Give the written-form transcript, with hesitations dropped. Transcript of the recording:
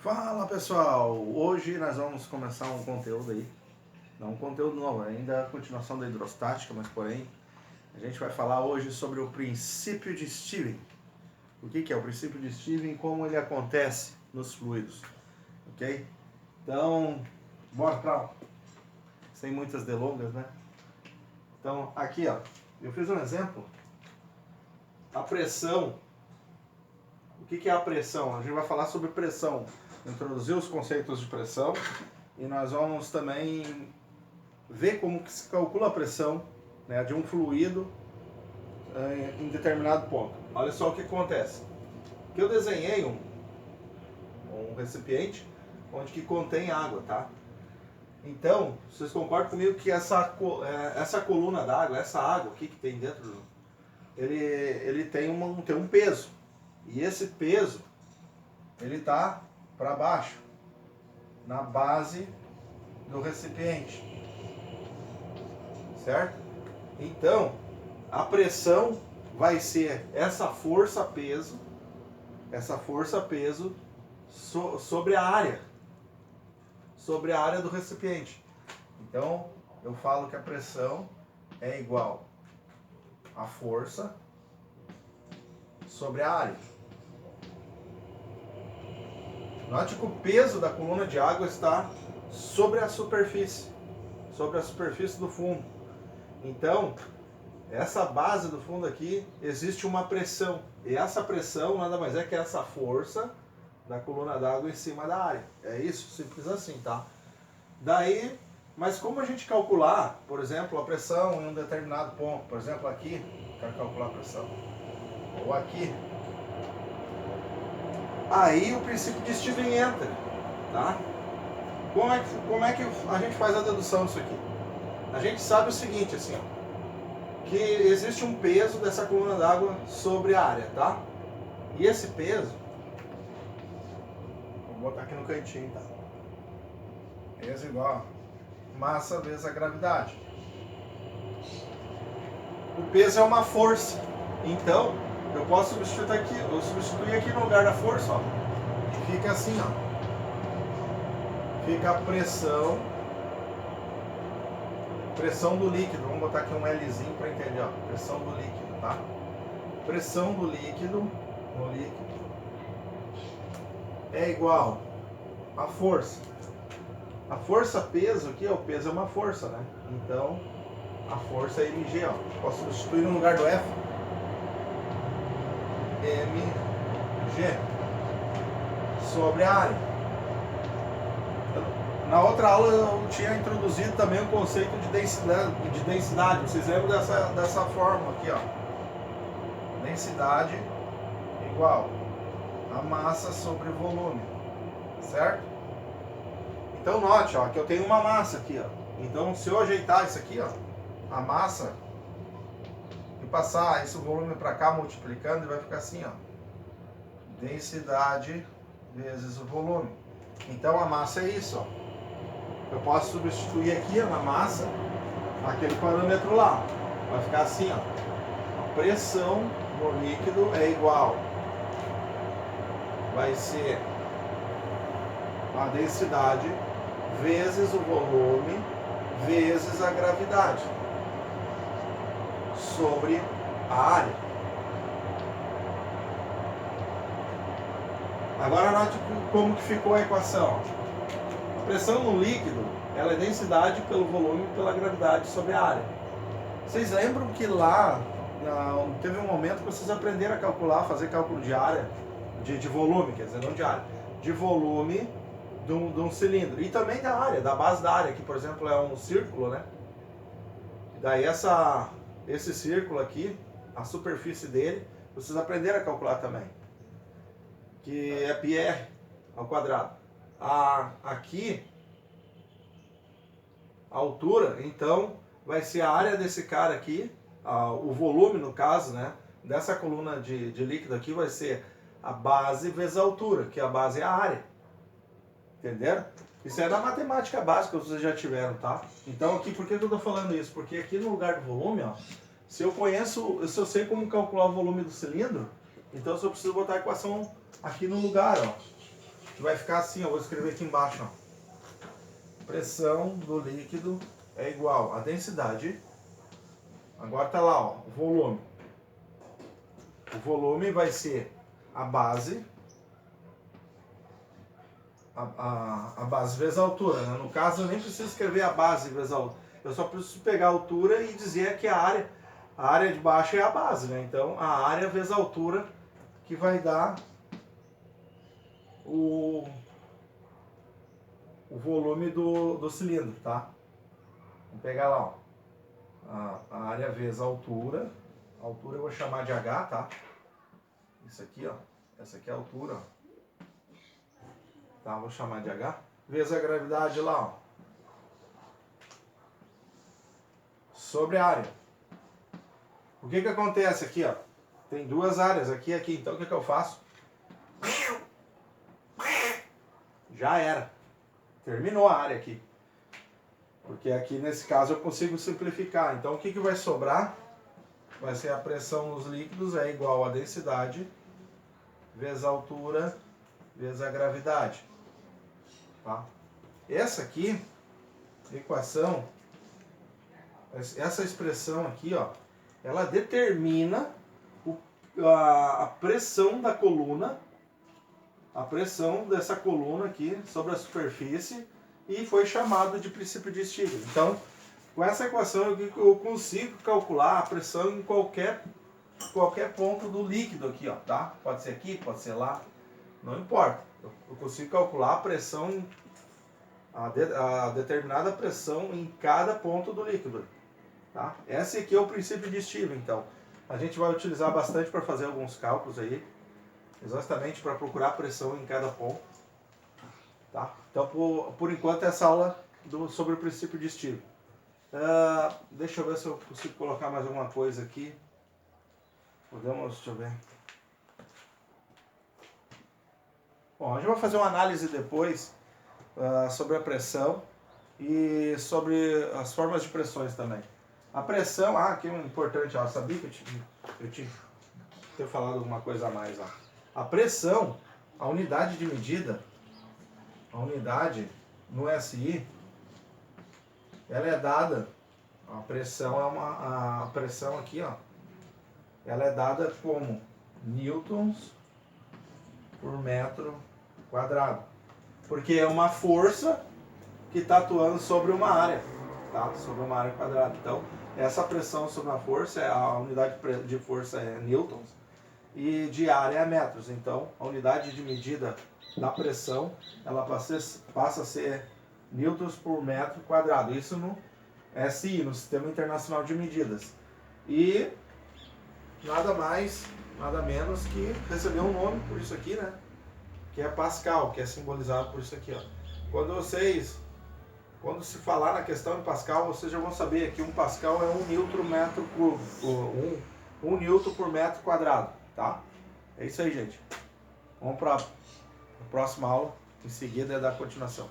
Fala pessoal, hoje nós vamos começar um conteúdo aí, não um conteúdo novo, ainda a continuação da hidrostática, mas porém a gente vai falar hoje sobre o princípio de Stevens. O que é o princípio de Stevens e como ele acontece nos fluidos, ok? Então, bora pra lá, sem muitas delongas, né? Então aqui ó, eu fiz um exemplo, a pressão. O que é a pressão? A gente vai falar sobre pressão, introduzir os conceitos de pressão e nós vamos também ver como que se calcula a pressão, né, de um fluido em determinado ponto. Olha só o que acontece. Que eu desenhei um recipiente onde que contém água, tá? Então, vocês concordam comigo que essa coluna d'água, essa água aqui que tem dentro, ele tem um peso. E esse peso, ele está para baixo, na base do recipiente, certo? Então, a pressão vai ser essa força-peso sobre a área do recipiente. Então, eu falo que a pressão é igual à força sobre a área. Note que o peso da coluna de água está sobre a superfície do fundo. Então, essa base do fundo aqui, existe uma pressão. E essa pressão nada mais é que essa força da coluna d'água em cima da área. É isso, simples assim, tá? Daí, mas como a gente calcular, por exemplo, a pressão em um determinado ponto, por exemplo aqui, quero calcular a pressão, ou aqui, aí o princípio de Stevens entra, tá? Como é que a gente faz a dedução disso aqui? A gente sabe o seguinte, assim, ó, que existe um peso dessa coluna d'água sobre a área, tá? E esse peso, vou botar aqui no cantinho, tá? Peso igual a massa vezes a gravidade. O peso é uma força, então eu posso substituir aqui no lugar da força, ó. E fica assim, ó. Fica a pressão do líquido. Vamos botar aqui um Lzinho para entender, ó. Pressão do líquido, tá? Pressão do líquido no líquido é igual a força. A força peso aqui, ó, o peso é uma força, né? Então, a força é mg, ó. Posso substituir no lugar do F. mg sobre a área. Na outra aula eu tinha introduzido também o conceito de densidade. Vocês lembram dessa fórmula aqui, ó? Densidade igual a massa sobre volume, certo? Então note, ó, que eu tenho uma massa aqui, ó. Então se eu ajeitar isso aqui, ó, a massa, e passar esse volume para cá multiplicando, vai ficar assim, ó. Densidade vezes o volume. Então a massa é isso, ó. Eu posso substituir aqui, ó, na massa aquele parâmetro lá. Vai ficar assim, ó. A pressão no líquido é igual. Vai ser a densidade vezes o volume vezes a gravidade sobre a área. Agora note como que ficou a equação. A pressão no líquido, ela é densidade pelo volume e pela gravidade sobre a área. Vocês lembram que lá teve um momento que vocês aprenderam a calcular, fazer cálculo de área, de volume, quer dizer, não de área, de volume de um cilindro. E também da área, da base da área, que por exemplo é um círculo, né? E daí esse círculo aqui, a superfície dele, vocês aprenderam a calcular também. Que é πr ao quadrado. Aqui, a altura, então, vai ser a área desse cara aqui, o volume, no caso, né, dessa coluna de líquido aqui vai ser a base vezes a altura, que a base é a área. Entenderam? Isso é da matemática básica, vocês já tiveram, tá? Então, aqui, por que eu estou falando isso? Porque aqui no lugar do volume, ó, se eu sei como calcular o volume do cilindro, então eu só preciso botar a equação aqui no lugar, ó. que vai ficar assim, eu vou escrever aqui embaixo, ó. Pressão do líquido é igual a densidade. Agora tá lá, ó, o volume. O volume vai ser a base, a base vezes a altura, né? No caso, eu nem preciso escrever a base vezes a altura. Eu só preciso pegar a altura e dizer que a área de baixo é a base, né? Então, a área vezes a altura que vai dar o volume do cilindro, tá? Vamos pegar lá, ó. A área vezes a altura. A altura eu vou chamar de H, tá? Isso aqui, ó. Essa aqui é a altura, ó. Tá, vou chamar de H. Vezes a gravidade lá, ó. Sobre a área. O que que acontece aqui, ó? Tem duas áreas aqui e aqui. Então o que que eu faço? Já era. Terminou a área aqui. Porque aqui nesse caso eu consigo simplificar. Então o que que vai sobrar? Vai ser a pressão nos líquidos é igual a densidade vezes a altura vezes a gravidade. Tá? Essa aqui, equação, essa expressão aqui, ó, ela determina a pressão da coluna, a pressão dessa coluna aqui sobre a superfície, e foi chamado de princípio de Stivling. Então, com essa equação eu consigo calcular a pressão em qualquer ponto do líquido aqui, ó, tá? Pode ser aqui, pode ser lá, não importa. Eu consigo calcular a pressão, a determinada pressão em cada ponto do líquido, tá? Esse aqui é o princípio de Stivling, então. A gente vai utilizar bastante para fazer alguns cálculos aí, exatamente para procurar a pressão em cada ponto, tá? Então, por enquanto, essa aula sobre o princípio de Stivling. Deixa eu ver se eu consigo colocar mais alguma coisa aqui. Deixa eu ver. Bom, a gente vai fazer uma análise depois sobre a pressão e sobre as formas de pressões também. A pressão, aqui é importante, ó, sabia que eu tinha que ter falado alguma coisa a mais, ó. A pressão, a unidade de medida, a unidade no SI, ela é dada, a pressão a pressão aqui, ó, ela é dada como newtons por metro quadrado, porque é uma força que está atuando sobre uma área, tá? Sobre uma área quadrada. Então, essa pressão sobre a força, a unidade de força é newtons e de área é metros. Então, a unidade de medida da pressão, ela passa a ser newtons por metro quadrado. Isso no SI, no Sistema Internacional de Medidas. E nada mais, nada menos que recebeu um nome por isso aqui, né? Que é Pascal, que é simbolizado por isso aqui, ó. Quando se falar na questão em Pascal, vocês já vão saber que um Pascal é 1 Newton metro cúbico, 1 Newton por metro quadrado, tá? É isso aí, gente. Vamos para a próxima aula, em seguida é da continuação.